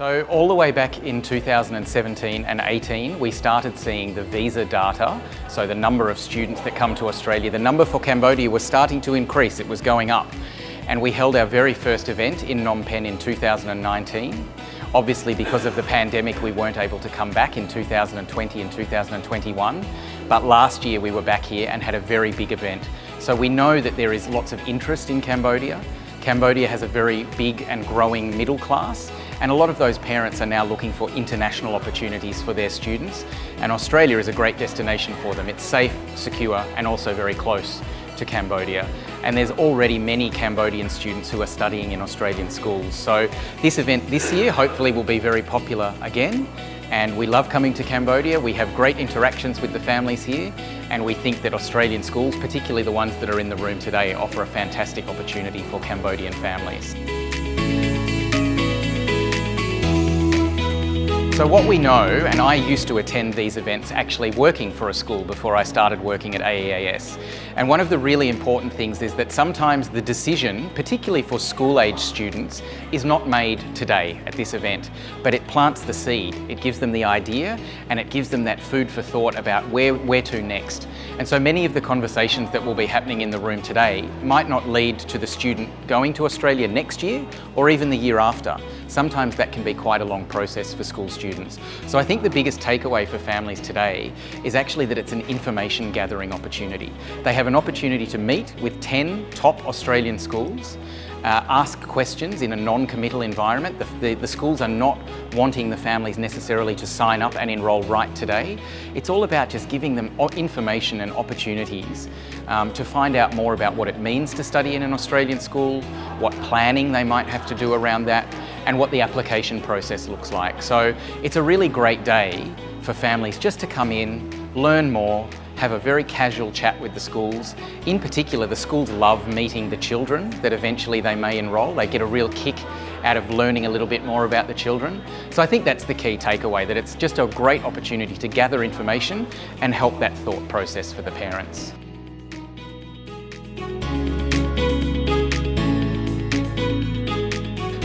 So all the way back in 2017 and 18, we started seeing the visa data, so the number of students that come to Australia. The number for Cambodia was starting to increase, it was going up. And we held our very first event in Phnom Penh in 2019. Obviously, because of the pandemic, we weren't able to come back in 2020 and 2021. But last year we were back here and had a very big event. So we know that there is lots of interest in Cambodia. Cambodia has a very big and growing middle class, and a lot of those parents are now looking for international opportunities for their students, and Australia is a great destination for them. It's safe, secure, and also very close to Cambodia. And there's already many Cambodian students who are studying in Australian schools. So this event this year hopefully will be very popular again. And we love coming to Cambodia. We have great interactions with the families here, and we think that Australian schools, particularly the ones that are in the room today, offer a fantastic opportunity for Cambodian families. So what we know, and I used to attend these events actually working for a school before I started working at AEAS, and one of the really important things is that sometimes the decision, particularly for school-age students, is not made today at this event, but it plants the seed. It gives them the idea, and it gives them that food for thought about where to next. And so many of the conversations that will be happening in the room today might not lead to the student going to Australia next year or even the year after. Sometimes that can be quite a long process for school students. So I think the biggest takeaway for families today is actually that it's an information gathering opportunity. They have an opportunity to meet with 10 top Australian schools, ask questions in a non-committal environment. The schools are not wanting the families necessarily to sign up and enrol right today. It's all about just giving them information and opportunities to find out more about what it means to study in an Australian school, what planning they might have to do around that, and what the application process looks like. So it's a really great day for families just to come in, learn more, have a very casual chat with the schools. In particular, the schools love meeting the children that eventually they may enrol. They get a real kick out of learning a little bit more about the children. So I think that's the key takeaway, that it's just a great opportunity to gather information and help that thought process for the parents.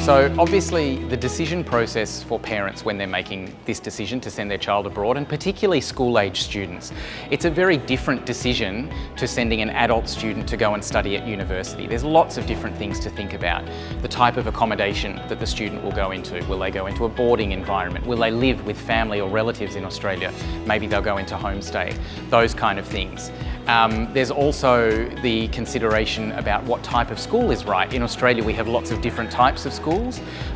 So obviously the decision process for parents when they're making this decision to send their child abroad, and particularly school-age students, it's a very different decision to sending an adult student to go and study at university. There's lots of different things to think about. The type of accommodation that the student will go into. Will they go into a boarding environment? Will they live with family or relatives in Australia? Maybe they'll go into homestay. Those kind of things. There's also the consideration about what type of school is right. In Australia we have lots of different types of schools.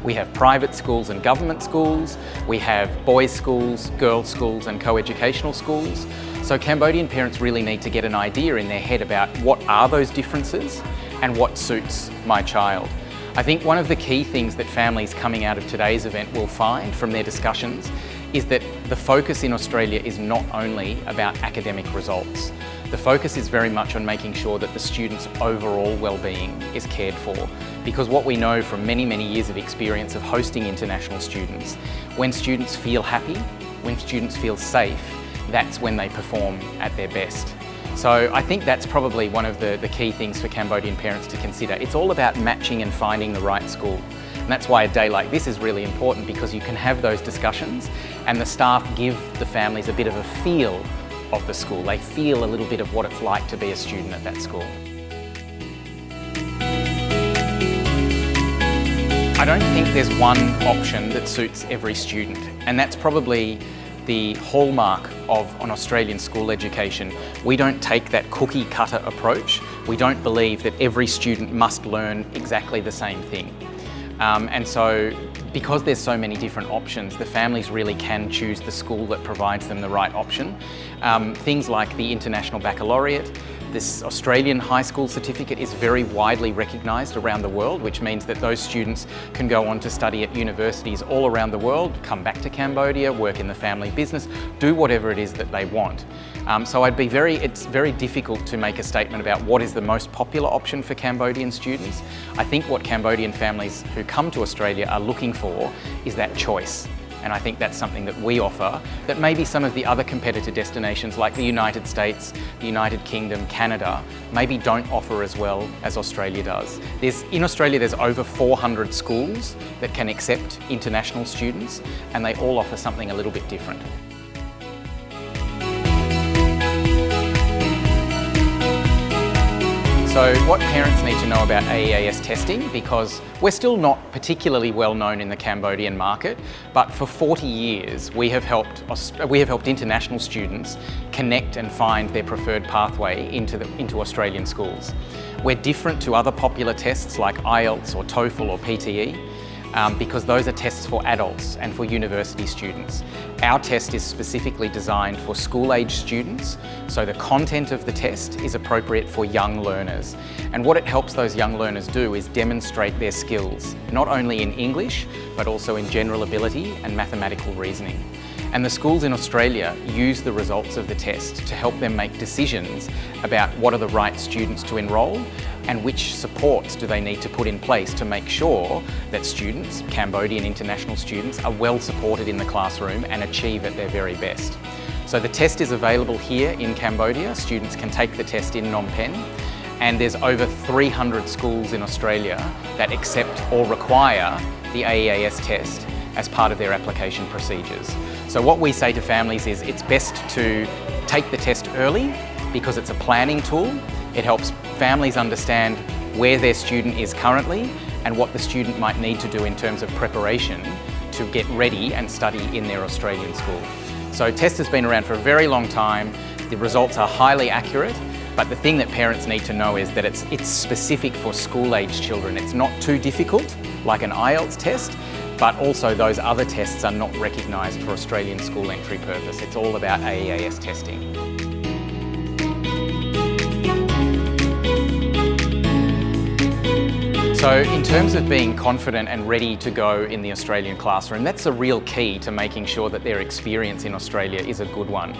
We have private schools and government schools. We have boys' schools, girls' schools and co-educational schools. So Cambodian parents really need to get an idea in their head about what are those differences and what suits my child. I think one of the key things that families coming out of today's event will find from their discussions is that the focus in Australia is not only about academic results. The focus is very much on making sure that the students' overall well-being is cared for, because what we know from many, many years of experience of hosting international students, when students feel happy, when students feel safe, that's when they perform at their best. So I think that's probably one of the key things for Cambodian parents to consider. It's all about matching and finding the right school. And that's why a day like this is really important, because you can have those discussions and the staff give the families a bit of a feel of the school. They feel a little bit of what it's like to be a student at that school. I don't think there's one option that suits every student, and that's probably the hallmark of an Australian school education. We don't take that cookie cutter approach. We don't believe that every student must learn exactly the same thing. And so because there's so many different options, the families really can choose the school that provides them the right option. Things like the International Baccalaureate, this Australian high school certificate is very widely recognised around the world, which means that those students can go on to study at universities all around the world, come back to Cambodia, work in the family business, do whatever it is that they want. So it's very difficult to make a statement about what is the most popular option for Cambodian students. I think what Cambodian families who come to Australia are looking for is that choice. and I think that's something that we offer that maybe some of the other competitor destinations like the United States, the United Kingdom, Canada, maybe don't offer as well as Australia does. In Australia there's over 400 schools that can accept international students, and they all offer something a little bit different. So what parents need to know about AEAS testing, because we're still not particularly well known in the Cambodian market, but for 40 years we have helped international students connect and find their preferred pathway into Australian schools. We're different to other popular tests like IELTS or TOEFL or PTE. Because those are tests for adults and for university students. Our test is specifically designed for school-age students, so the content of the test is appropriate for young learners. And what it helps those young learners do is demonstrate their skills, not only in English, but also in general ability and mathematical reasoning. And the schools in Australia use the results of the test to help them make decisions about what are the right students to enrol and which supports do they need to put in place to make sure that students, Cambodian international students, are well supported in the classroom and achieve at their very best. So the test is available here in Cambodia. Students can take the test in Phnom Penh, and there's over 300 schools in Australia that accept or require the AEAS test as part of their application procedures. So what we say to families is it's best to take the test early because it's a planning tool. It helps families understand where their student is currently and what the student might need to do in terms of preparation to get ready and study in their Australian school. So test has been around for a very long time. The results are highly accurate, but the thing that parents need to know is that it's specific for school-age children. It's not too difficult, like an IELTS test, but also those other tests are not recognised for Australian school entry purpose. It's all about AEAS testing. So in terms of being confident and ready to go in the Australian classroom, that's a real key to making sure that their experience in Australia is a good one.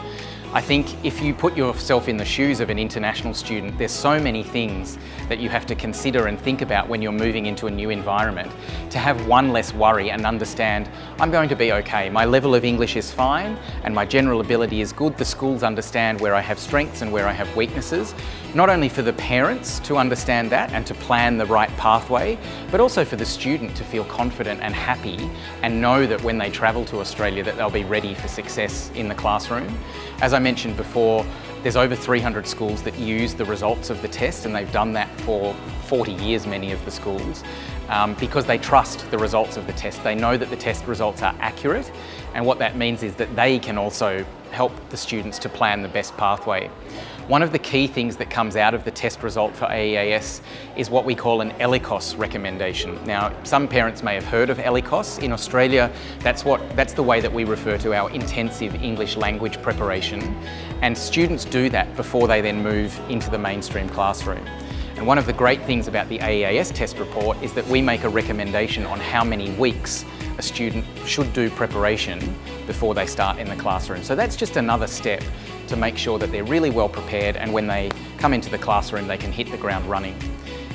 I think if you put yourself in the shoes of an international student, there's so many things that you have to consider and think about when you're moving into a new environment. To have one less worry and understand, I'm going to be okay. My level of English is fine and my general ability is good. The schools understand where I have strengths and where I have weaknesses. Not only for the parents to understand that and to plan the right pathway, but also for the student to feel confident and happy and know that when they travel to Australia that they'll be ready for success in the classroom. As I mentioned before, there's over 300 schools that use the results of the test, and they've done that for 40 years, many of the schools, because they trust the results of the test. They know that the test results are accurate, and what that means is that they can also help the students to plan the best pathway. One of the key things that comes out of the test result for AEAS is what we call an ELICOS recommendation. Now, some parents may have heard of ELICOS. In Australia, that's the way that we refer to our intensive English language preparation, and students do that before they then move into the mainstream classroom. And one of the great things about the AEAS test report is that we make a recommendation on how many weeks a student should do preparation before they start in the classroom. So that's just another step to make sure that they're really well prepared, and when they come into the classroom they can hit the ground running.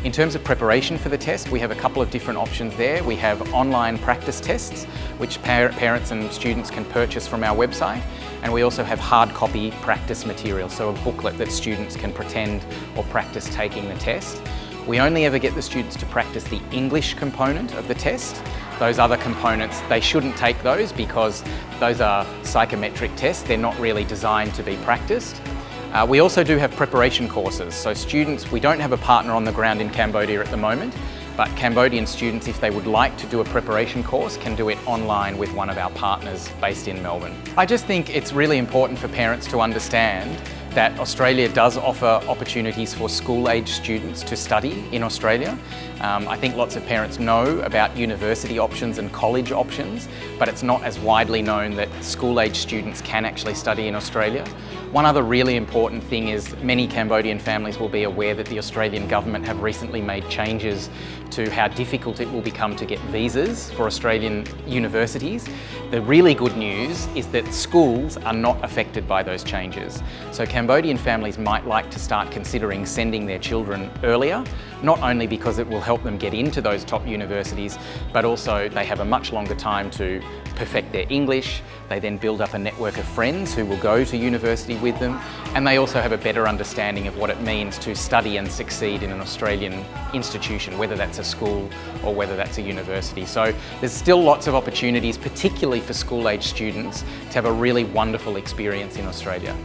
In terms of preparation for the test, we have a couple of different options there. We have online practice tests, which parents and students can purchase from our website. And we also have hard copy practice material, so a booklet that students can pretend or practice taking the test. We only ever get the students to practice the English component of the test. Those other components, they shouldn't take those because those are psychometric tests. They're not really designed to be practiced. We also do have preparation courses. So students, we don't have a partner on the ground in Cambodia at the moment, but Cambodian students, if they would like to do a preparation course, can do it online with one of our partners based in Melbourne. I just think it's really important for parents to understand that Australia does offer opportunities for school-age students to study in Australia. I think lots of parents know about university options and college options, but it's not as widely known that school-age students can actually study in Australia. One other really important thing is many Cambodian families will be aware that the Australian government have recently made changes to how difficult it will become to get visas for Australian universities. The really good news is that schools are not affected by those changes. So Cambodian families might like to start considering sending their children earlier, not only because it will help them get into those top universities, but also they have a much longer time to perfect their English, they then build up a network of friends who will go to university with them, and they also have a better understanding of what it means to study and succeed in an Australian institution, whether that's a school or whether that's a university. So there's still lots of opportunities, particularly for school-age students, to have a really wonderful experience in Australia.